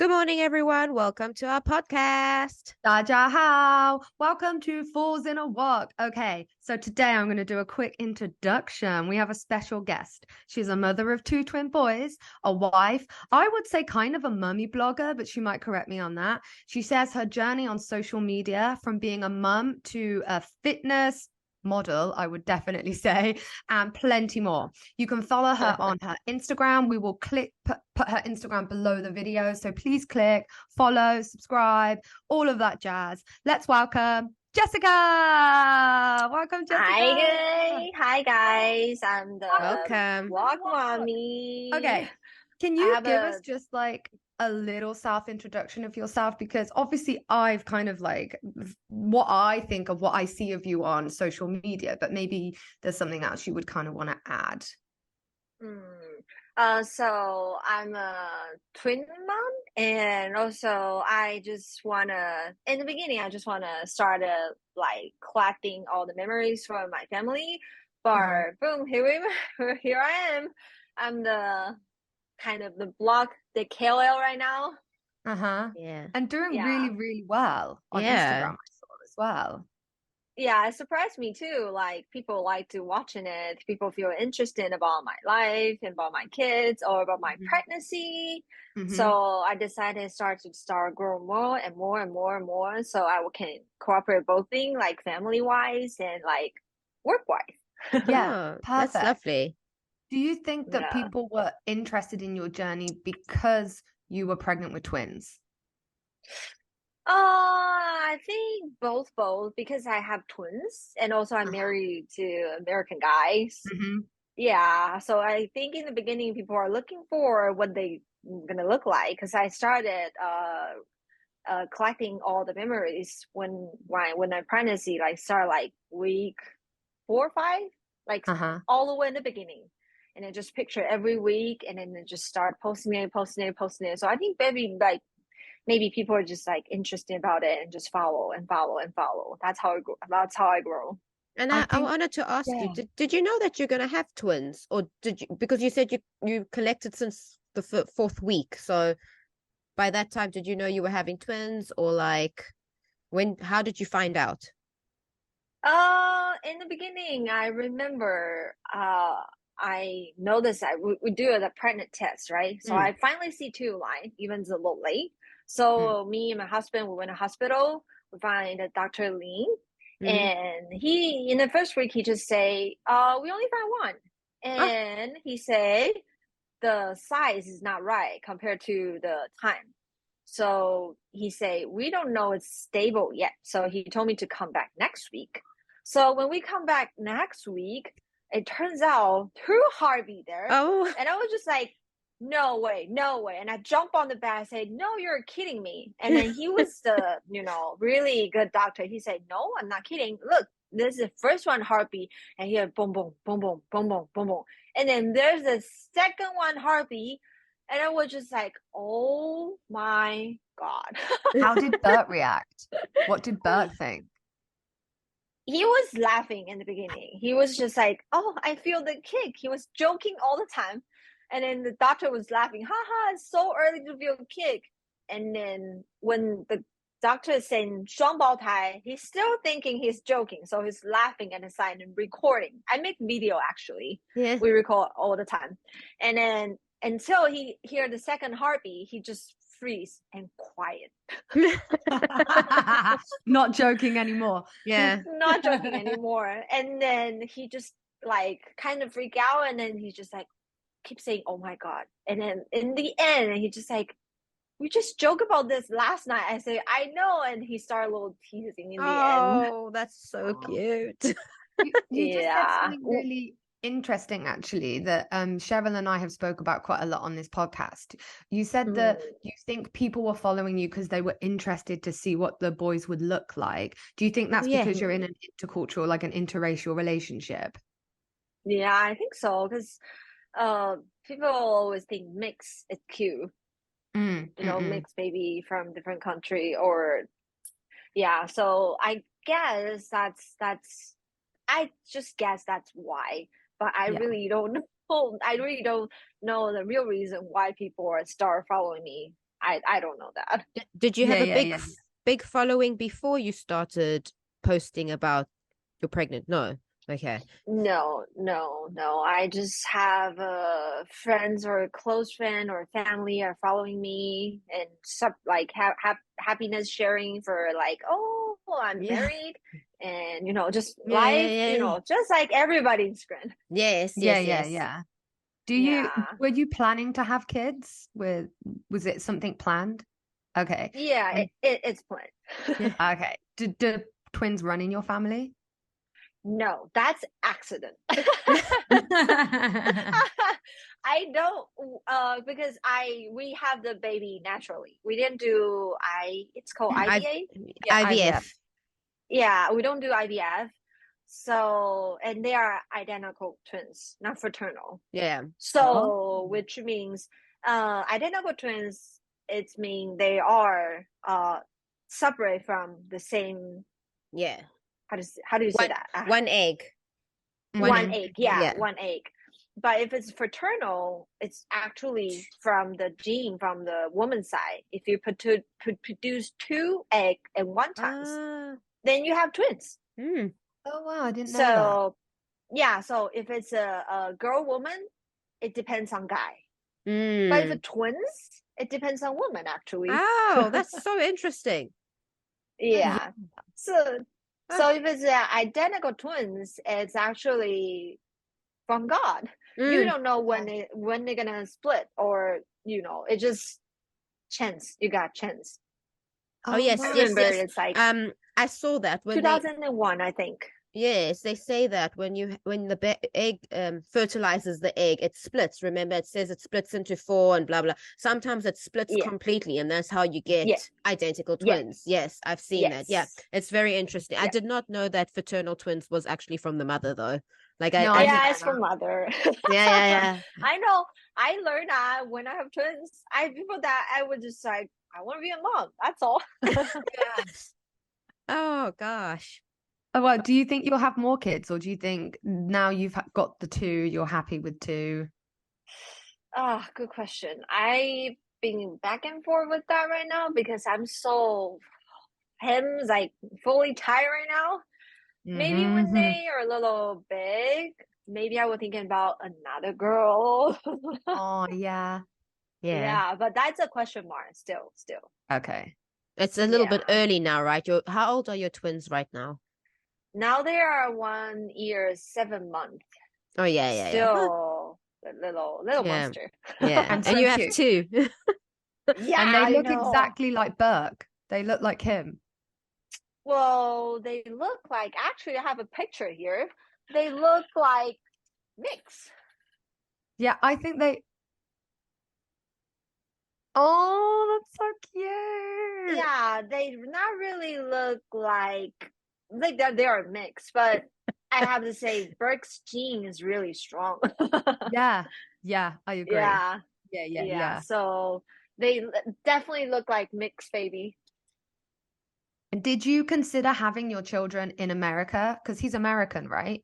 Good morning, everyone. Welcome to our podcast. 大家好, welcome to Falls in a Walk. Okay, so today I'm going to do a quick introduction. We have a special guest. She's a mother of two twin boys, a wife, I would say kind of a mummy blogger, but she might correct me on that. She shares her journey on social media from being a mum to a fitness model, I would definitely say, and plenty more. You can follow her on her Instagram. We will put her Instagram below the video, so please click follow, subscribe, all of that jazz. Let's welcome Jessica. Welcome, Jessica. Hi guys, I'm the Welcome. vlog mommy. Okay, can you give us just like a little self-introduction of yourself? Because obviously I've kind of like what I think of what I see of you on social media, but maybe there's something else you would kind of want to add. So I'm a twin mom, and also I just wanna, in the beginning, I just wanna start like collecting all the memories from my family. But boom, here I am. I'm the kind of the blog, the KOL right now. Yeah. And doing really, really well on Instagram, I saw as well. Yeah, it surprised me too. Like people like to watching it. People feel interested about my life and about my kids or about my pregnancy. So I decided to start growing more and more and more and more. So I can cooperate both things, like family wise and like work wise. Yeah, perfect. That's lovely. Do you think that people were interested in your journey because you were pregnant with twins? I think both because I have twins and also I'm married to American guys. Yeah, so I think in the beginning people are looking for what they gonna look like because I started collecting all the memories when I pregnancy like start like week 4 or 5, like all the way in the beginning. And then just picture every week and then just start posting it. So I think maybe people are just like interested about it and just follow. That's how I grow. And I wanted to ask you, did you know that you're going to have twins, or did you, because you said you collected since the fourth week. So by that time, did you know you were having twins, or like how did you find out? In the beginning, I remember, I noticed that we do the pregnant test, right? So I finally see 2 lines, even a little late. So me and my husband, we went to hospital. We find Dr. Lin, and he in the first week he just say, we only found one, and he said the size is not right compared to the time. So he say we don't know it's stable yet. So he told me to come back next week. So when we come back next week, it turns out 2 heartbeat there. And I was just like, no way. And I jump on the bed and say, no, you're kidding me. And then he was the, really good doctor. He said, no, I'm not kidding. Look, this is the first one heartbeat. And here, boom, boom, boom, boom, boom, boom, boom, boom. And then there's the second one heartbeat. And I was just like, oh my God. How did Bert react? What did Bert think? He was laughing in the beginning. He was just like, oh, I feel the kick. He was joking all the time. And then the doctor was laughing, haha, it's so early to feel kick. And then when the doctor is saying 双胞胎, he's still thinking he's joking. So he's laughing at the side and recording. I make video actually. Yeah. We record all the time. And then until he hear the second heartbeat, he just freeze and quiet. Not joking anymore. Yeah. Not joking anymore. And then he just like kind of freak out, and then he just like keep saying, oh my God. And then in the end, he just like, we just joke about this last night. I say, I know. And he started a little teasing in the end. Oh, that's so cute. You just said something really interesting, actually, that Cheryl and I have spoke about quite a lot on this podcast. You said that you think people were following you because they were interested to see what the boys would look like. Do you think that's because you're in an intercultural, like an interracial relationship? Yeah, I think so. Because people always think mix is cute. Mix baby from different country, or so I guess that's I just guess that's why, but I really don't know. I really don't know the real reason why people start following me. I don't know that. Did you have a yeah. big following before you started posting about you're pregnant? No. Okay. No. I just have friends or a close friend or family are following me and like happiness sharing for like, oh, I'm Yeah. married, and just life, Yeah. just like everybody's friend. Yes. Yeah. Yeah. Were you planning to have kids? Was it something planned? Okay. Yeah, it's planned. Okay. Did the twins run in your family? No, that's accident. I don't because we have the baby naturally. We didn't do it's called IVA. IVF. Yeah, we don't do IVF. So, and they are identical twins, not fraternal. Yeah. So, which means identical twins, it means they are separate from the same. Yeah. How do you say that? One egg. One egg. Yeah, Yeah. one egg. But if it's fraternal, it's actually from the gene from the woman's side. If you produce 2 eggs at one time, then you have twins. Oh wow, I didn't know So yeah, so if it's a girl woman, it depends on guy. But if it's twins, it depends on woman actually. Oh, that's so interesting. Yeah. So if it's identical twins, it's actually from God. You don't know when they're gonna split, or it just chance. You got chance. Oh yes, I yes. remember it's like I saw that when 2001, I think. Yes, they say that when the egg fertilizes the egg, it splits. Remember, it says it splits into 4 and blah blah. Sometimes it splits completely, and that's how you get identical twins. Yes, I've seen that. Yeah, it's very interesting. I did not know that fraternal twins was actually from the mother, though. Like it's from mother. Yeah. I know. I learned that when I have twins. Before that I was just like, I want to be a mom. That's all. Yes. Oh gosh. Oh, well, do you think you'll have more kids, or do you think now you've got the 2, you're happy with 2? Good question. I've been back and forth with that right now because I'm so like fully tired right now. Maybe when they are a little big, maybe I was thinking about another girl. Oh yeah. Yeah, but that's a question mark still. Okay. It's a little bit early now, right? How old are your twins right now? Now they are 1 year, 7 months. Oh yeah. Still a little monster. Yeah, and so you cute. have 2. Yeah, and they look exactly like Burke. They look like him. Well, they look like, actually I have a picture here. They look like mix. Yeah, I think they. Oh, that's so cute. Yeah, they not really look like they are mixed, but I have to say Burke's gene is really strong. Yeah, I agree. Yeah. So they definitely look like mixed baby. And did you consider having your children in America? Because he's American, right?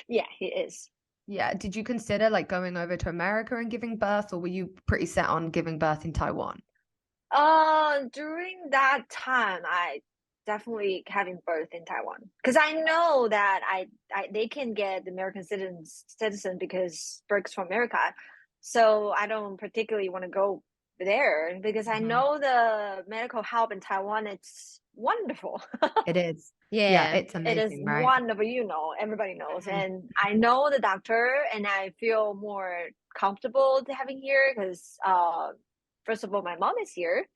Yeah, he is. Yeah. Did you consider like going over to America and giving birth, or were you pretty set on giving birth in Taiwan? During that time, I definitely having birth in Taiwan because I know that they can get the American citizen because Burke's from America. So I don't particularly want to go there because I know the medical help in Taiwan, it's wonderful. It is. Yeah, it's amazing. It is right? wonderful. Everybody knows. And I know the doctor, and I feel more comfortable to having here because first of all, my mom is here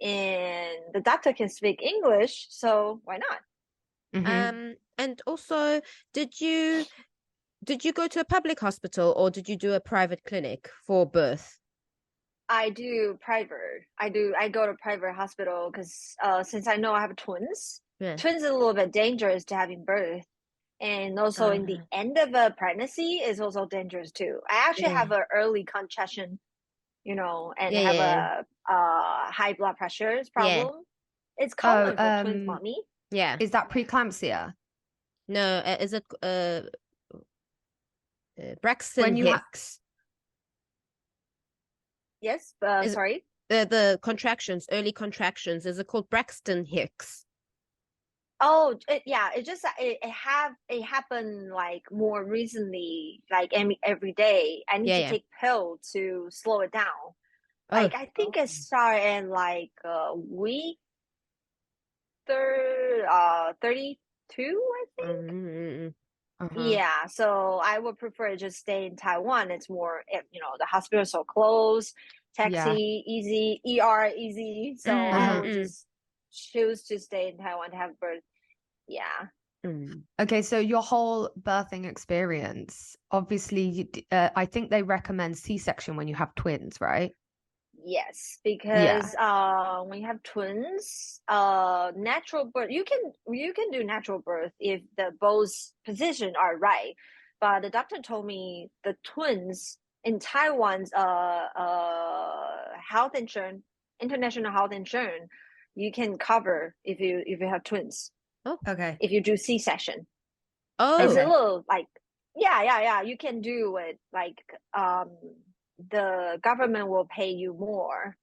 and the doctor can speak English, so why not? And also, did you go to a public hospital or did you do a private clinic for birth? I do private. I go to private hospital because since I know I have twins. Twins is a little bit dangerous to having birth, and also in the end of a pregnancy is also dangerous too. I actually have an early congestion, and have a high blood pressure problem. It's common for twins, mommy. Yeah. Is that preeclampsia? No, is it Braxton Hicks? Yes, sorry. the contractions, early contractions, is it called Braxton Hicks? Oh, it happened like more recently, like every day. I need to Yeah. take pill to slow it down. Oh, Like I think it started in like week 32, I think. mm-hmm. Yeah, so I would prefer to just stay in Taiwan. It's more, the hospital's so close, taxi easy, ER easy. So I would just choose to stay in Taiwan to have birth. Yeah. Okay, so your whole birthing experience, obviously, I think they recommend C-section when you have twins, right? Yes, because when you have twins, natural birth, you can do natural birth if the both position are right. But the doctor told me the twins in Taiwan's health insurance, international health insurance, you can cover if you have twins. Oh, okay. If you do C-section. Oh, it's a little like you can do it like the government will pay you more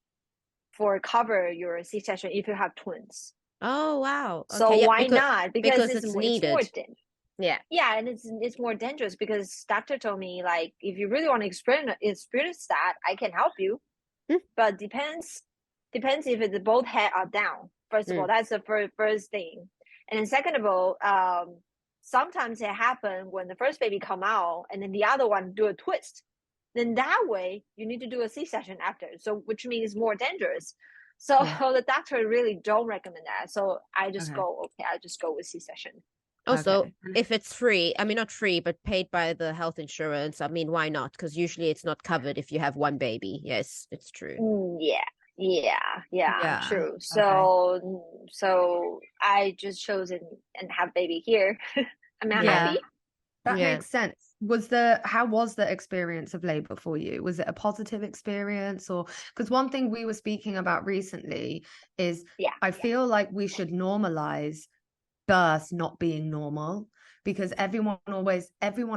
for cover your C-section if you have twins. Oh, wow. So okay, why not? Because it's needed. It's more yeah, and it's more dangerous because doctor told me like if you really want to experience that, I can help you. But depends if both head are down. First of all, that's the first thing. And then second of all, sometimes it happens when the first baby come out and then the other one do a twist. Then that way you need to do a C-section after. So which means more dangerous. So the doctor really don't recommend that. So I just go with C-section. Also, if it's free, I mean, not free, but paid by the health insurance, I mean, why not? Because usually it's not covered if you have one baby. Yes, it's true. Yeah, true. So I just chose and have baby here. I'm happy. That makes sense. How was the experience of labor for you? Was it a positive experience? Or because one thing we were speaking about recently is I feel like we should normalize birth not being normal, because everyone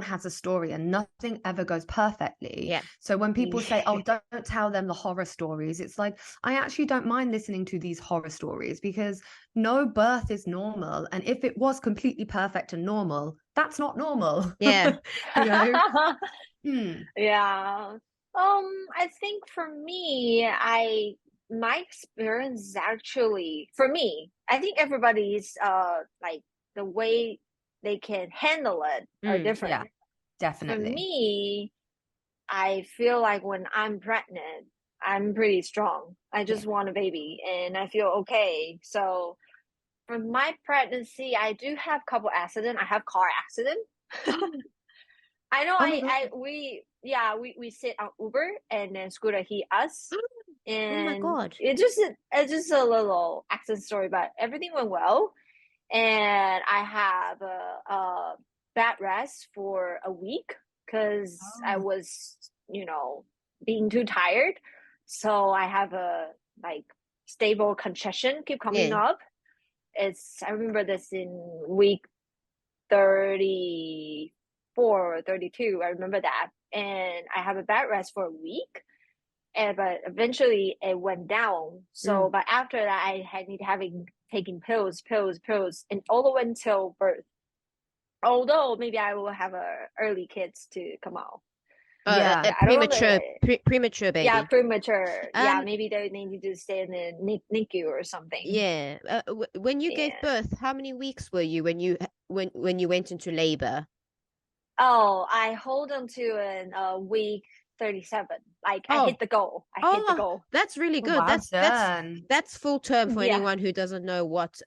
has a story and nothing ever goes perfectly. So when people say, oh, don't tell them the horror stories, it's like, I actually don't mind listening to these horror stories because no birth is normal. And if it was completely perfect and normal, that's not normal. Yeah. Yeah. I think for me, my experience is actually, for me, I think everybody's like the way they can handle it are different. Yeah, definitely. For me, I feel like when I'm pregnant, I'm pretty strong. I just want a baby and I feel okay. So for my pregnancy, I do have a couple accidents. I have car accident. I know we sit on Uber and then scooter hit us. And oh my God. It's just a little accident story, but everything went well. And I have a bed rest for a week because I was, being too tired. So I have a like stable contraction keep coming up. I remember this in week 34 or 32. I remember that. And I have a bed rest for a week. But eventually it went down. So, but after that, I had taking pills, and all the way until birth. Although maybe I will have early kids to come out. A premature baby. Yeah, premature. Maybe they need to stay in the NICU or something. Yeah. When you gave birth, how many weeks were you when you went into labor? Oh, I hold on to in week 37. Like I hit the goal. I hit the goal. That's really good. That's full term for anyone who doesn't know what.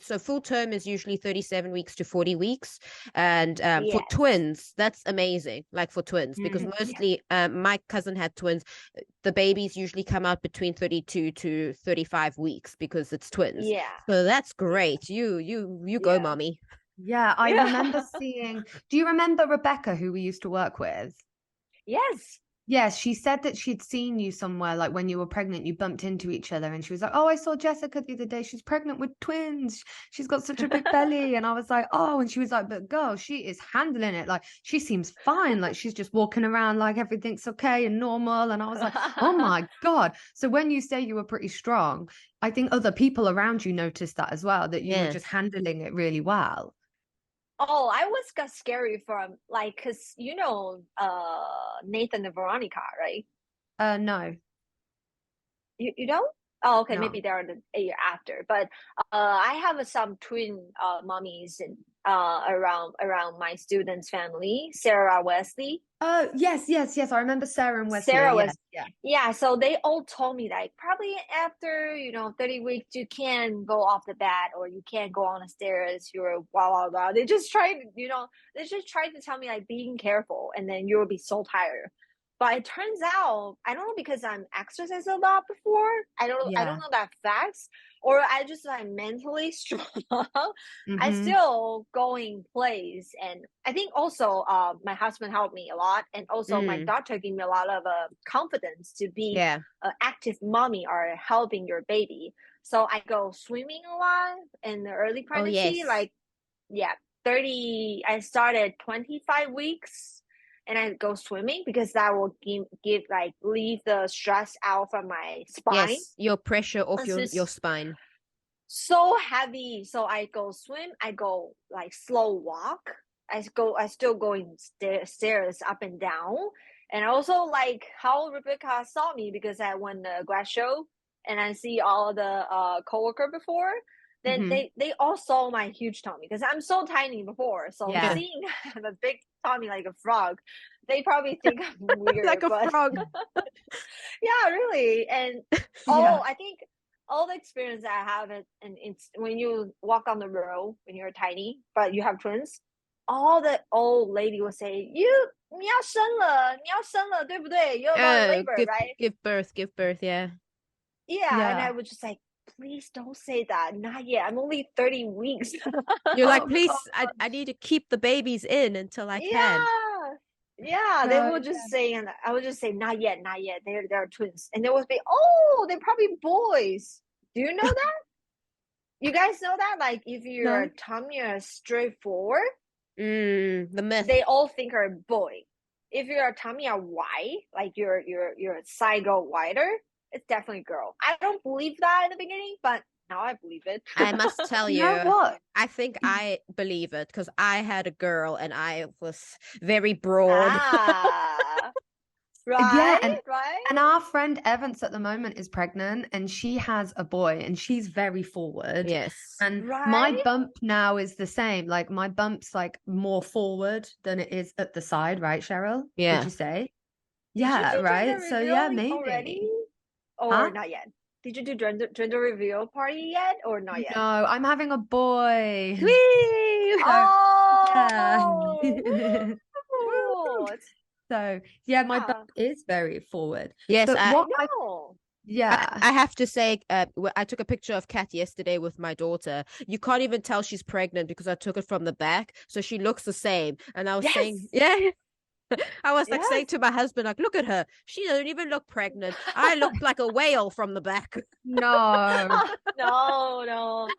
So full term is usually 37 weeks to 40 weeks, and for twins, that's amazing. Like for twins, because mostly my cousin had twins. The babies usually come out between 32 to 35 weeks because it's twins. Yeah. So that's great. You go, mommy. Yeah, I remember seeing. Do you remember Rebecca, who we used to work with? Yes. Yes, she said that she'd seen you somewhere, like when you were pregnant, you bumped into each other, and she was like, "Oh, I saw Jessica the other day. She's pregnant with twins. She's got such a big belly." And I was like, "Oh," and she was like, "But girl, she is handling it. Like she seems fine. Like she's just walking around like everything's okay and normal." And I was like, "Oh my God." So when you say you were pretty strong, I think other people around you noticed that as well, that you were Yeah. just handling it really well. Oh, I was got scary from like, cause Nathan and Veronica, right? No, You don't? Oh, okay, no. maybe they're a year after. But I have some twin mommies and around my students' family, Sarah Wesley. Oh, yes, yes, yes. I remember Sarah and Wesley. Sarah Yeah, was, yeah. yeah, so they all told me like probably after 30 weeks you can go off the bed or you can't go on the stairs, you're blah blah blah. They just tried to tell me like being careful and then you'll be so tired. But it turns out I don't know because I'm exercised a lot before. I don't Yeah. know that facts or I just like mentally strong. I Mm-hmm. still going place, and I think also my husband helped me a lot, and also my Mm. doctor gave me a lot of confidence to be Yeah. an active mommy or helping your baby. So I go swimming a lot in the early Oh, pregnancy, yes. like yeah, 30. I started 25 weeks. And I go swimming because that will give like leave the stress out from my spine. Yes. Your pressure off It's your just spine. so heavy. So I go swim, I go like slow walk. I still going stairs up and down. And also like how Rebecca saw me because I won the grad show and I see all the coworker before. Then Mm-hmm. they all saw my huge tummy because I'm so tiny before. So Yeah. seeing the big tummy like a frog, they probably think I'm weird, Like a but frog. yeah, really. And Yeah. I think all the experience that I have it, and it's when you walk on the road when you're tiny, but you have twins. All the old lady will say, "You 你要生了,对不对? You're about to labor, Give right?" give birth, give birth, yeah. Yeah, and Yeah. I would just like, please don't say that. Not yet. I'm only 30 weeks. You're like, Oh please, God. I need to keep the babies in until I can. Yeah. Yeah, they No, will just say, and I would just say, not yet, not yet. They're twins, and they would be, oh, they're probably boys. Do you know that? You guys know that? Like, if your no. tummy is straightforward, The myth. they all think are a boy. If your tummy are wide, like your side go wider, it's definitely girl. I don't believe that in the beginning, but now I believe it. I must tell You know you, what? I think I believe it because I had a girl and I was very broad. Ah, Yeah, right, right. and our friend Evans at the moment is pregnant and she has a boy and she's very forward. Yes. And my Right? bump now is the same. Like my bump's like more forward than it is at the side, right, Cheryl? Would Yeah. you say? Did you Yeah, do gender right. So yeah, reveal already? maybe. Or Huh? not yet? Did you do gender reveal party yet or not yet? No, I'm having a boy. Whee! So yeah. Oh, woo! So yeah, my bump Yeah, is very forward. Yes, But I what I know. yeah. I have to say, I took a picture of Kat yesterday with my daughter. You can't even tell she's pregnant because I took it from the back, so she looks the same. And I was saying, Yes, yeah, I was like saying yes. to my husband, like, look at her. She doesn't even look pregnant. I looked like a whale from the back. No. No, no.